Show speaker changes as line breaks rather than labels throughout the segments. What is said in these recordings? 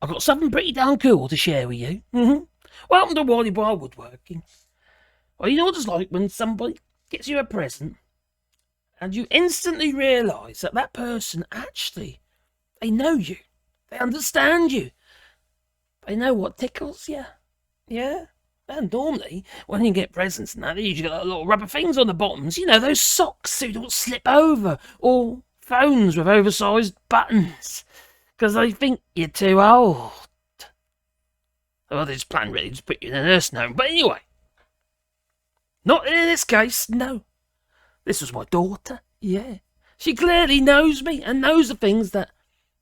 I've got something pretty darn cool to share with you. Welcome to Wally Bar Woodworking. Well, you know what it's like when somebody gets you a present and you instantly realise that that person actually, they know you. They understand you. They know what tickles you. Yeah? And normally, when you get presents and that, they usually got little rubber things on the bottoms. You know, those socks so you don't slip over. Or phones with oversized buttons. Because they think you're too old. Well, they just plan really to put you in a nursing home. But anyway, not in this case, no. This was my daughter, yeah. She clearly knows me and knows the things that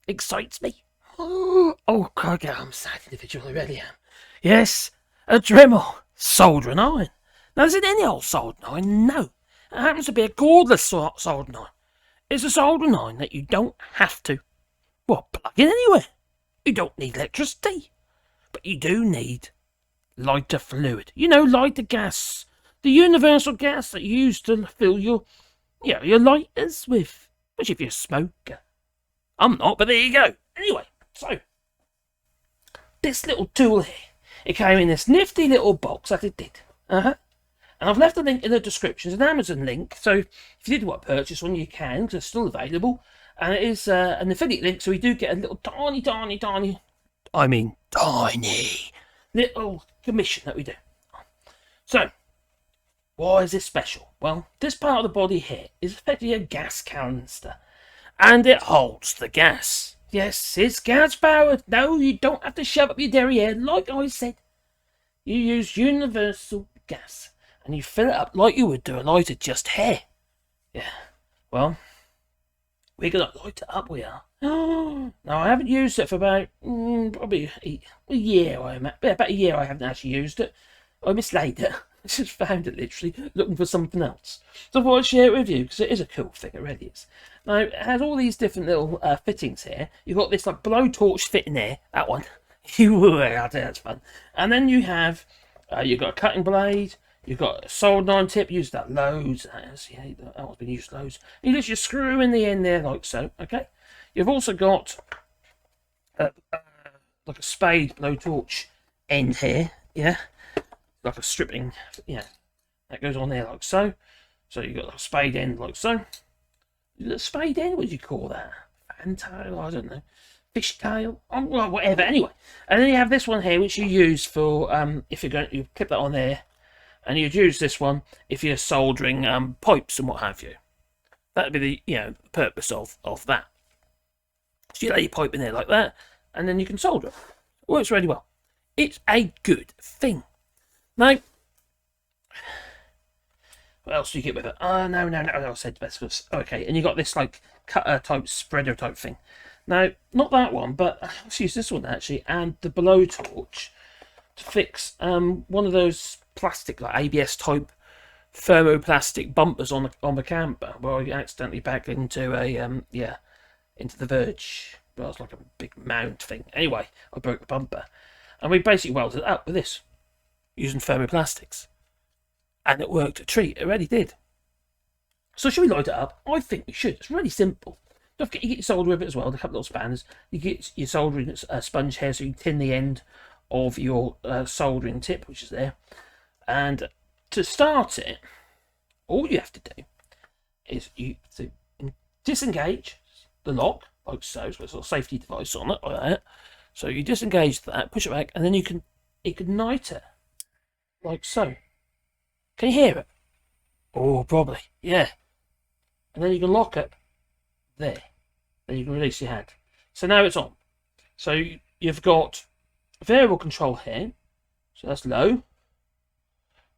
excites me. Oh, God, I'm a sad individual, I really am. Yes, a Dremel soldering iron. Now, is it any old soldering iron? No. It happens to be a cordless soldering iron. It's a soldering iron that you don't have to, plug in anywhere. You don't need electricity. But you do need lighter fluid. You know, lighter gas. The universal gas that you use to fill your lighters with. Which if you're a smoker. I'm not, but there you go. Anyway, so this little tool here, it came in this nifty little box that it did. And I've left a link in the description. It's an Amazon link, so if you did want to purchase one, you can, because it's still available. And it is an affiliate link, so we do get a little tiny little commission that we do. So, why is this special? Well, this part of the body here is effectively a gas canister. And it holds the gas. Yes, it's gas powered. No, you don't have to shove up your derriere, like I said. You use universal gas. And you fill it up like you would do a lighter just here. Yeah, well, we're going to light it up, we are. Now, I haven't used it for about, probably a year, about a year I haven't actually used it. I mislaid it. I just found it literally, looking for something else. So I thought I'd share it with you, because it is a cool thing, it really is. Now, it has all these different little fittings here. You've got this like blowtorch fitting there, that one. I'll tell you, that's fun. And then you have, you've got a cutting blade. You've got a soldering iron tip, used that loads. That one's been used loads. You just screw in the end there like so, okay? You've also got like a spade blowtorch end here, yeah? Like a stripping, that goes on there like so. So you've got a spade end like so. The spade end, what do you call that? Fantail, I don't know. Fishtail, well, whatever, anyway. And then you have this one here, which you use for, if you're going to, you clip that on there. And you'd use this one if you're soldering pipes and what have you. That'd be the purpose of that. So you lay your pipe in there like that, and then you can solder it. It works really well. It's a good thing. Now, what else do you get with it? No, I said best. Okay, and you got this like cutter type, spreader type thing. Now, not that one, but let's use this one actually, and the blowtorch to fix one of those plastic, like ABS type thermoplastic bumpers on the camper, where I accidentally backed into into the verge. Well, it's like a big mount thing. Anyway, I broke the bumper, and we basically welded it up with this using thermoplastics, and it worked a treat. It really did. So should we light it up? I think we should. It's really simple. Don't forget, you get your solder with it as well. A couple of little spanners. You get your soldering sponge here, so you can tin the end of your soldering tip, which is there. And to start it, all you have to do is you to disengage the lock, like so. So it's a safety device on it, like that. So you disengage that, push it back, and then you can ignite it, like so. Can you hear it? Oh, probably, yeah. And then you can lock it there. Then you can release your hand. So now it's on. So you've got variable control here. So that's low.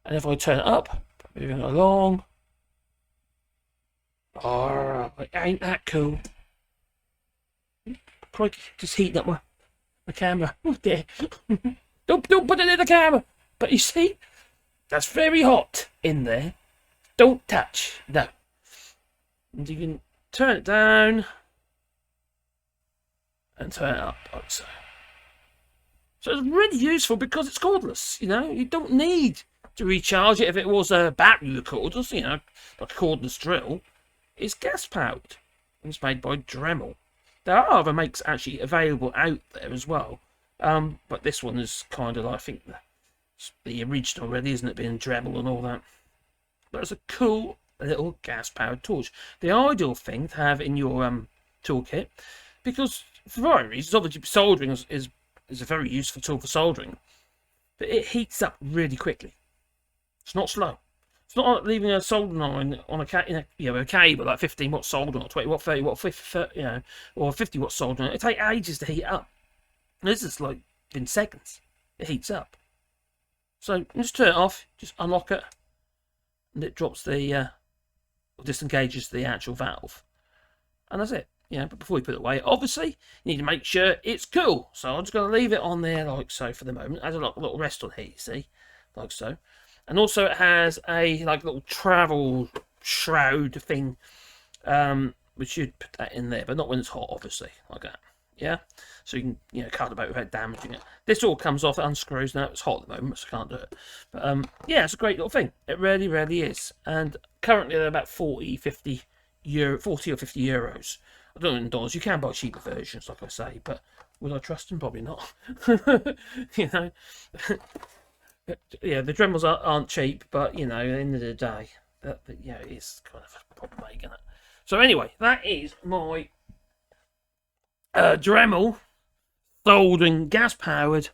And if I turn it up, moving along. Oh, ain't that cool? Crikey, just heating up my camera. Oh dear. Don't put it in the camera. But you see, that's very hot in there. Don't touch. No. And you can turn it down and turn it up like so. So it's really useful because it's cordless. You don't need to recharge it if it was a battery cordless, like a cordless drill. It's gas powered. It's made by Dremel. There are other makes actually available out there as well. But this one is kind of, I think, the original already, isn't it? Being Dremel and all that. But it's a cool little gas-powered torch. The ideal thing to have in your toolkit, because for various reasons, obviously soldering is a very useful tool for soldering, but it heats up really quickly. It's not slow. It's not like leaving a soldering iron on a cable, like 15 watt soldering or 20 watt, 30 watt, 50, or 50 watt soldering. It takes ages to heat up. This is like in seconds. It heats up. So just turn it off, just unlock it, and it drops the or disengages the actual valve, and that's it. But before you put it away, obviously you need to make sure it's cool. So I'm just going to leave it on there like so for the moment. It has a little rest on here, you see, like so. And also it has a little travel shroud thing, which you'd put that in there, but not when it's hot, obviously, like that. Yeah, so you can cut the boat without damaging it. This all comes off, it unscrews. Now it's hot at the moment, so I can't do it. But yeah, it's a great little thing. It really, really is. And currently they're about 40 or 50 euros. I don't know in dollars. You can buy cheaper versions, like I say, but would I trust them? Probably not. Yeah, the Dremels aren't cheap, but at the end of the day, it is kind of a problem, isn't it? So anyway, that is my Dremel soldering gas-powered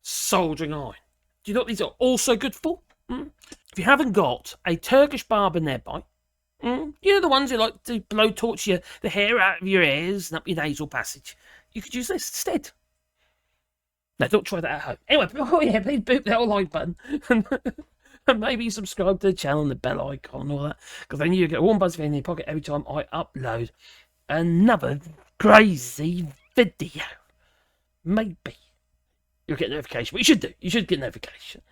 soldering iron. Do you know what these are also good for? If you haven't got a Turkish barber nearby, the ones who like to blow torch the hair out of your ears and up your nasal passage, you could use this instead. No, don't try that at home. Anyway, please boot that like button and maybe subscribe to the channel and the bell icon and all that, because then you get a warm buzz in your pocket every time I upload another crazy video. Maybe you'll get a notification, but you should do. You should get a notification.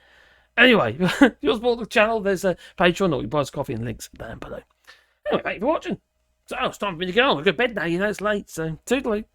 Anyway, if you're supporting the channel, there's a Patreon or you buy us coffee and links down below. Anyway, thank you for watching. So it's time for me to go on. I'll go to bed now. It's late, so toodaloo.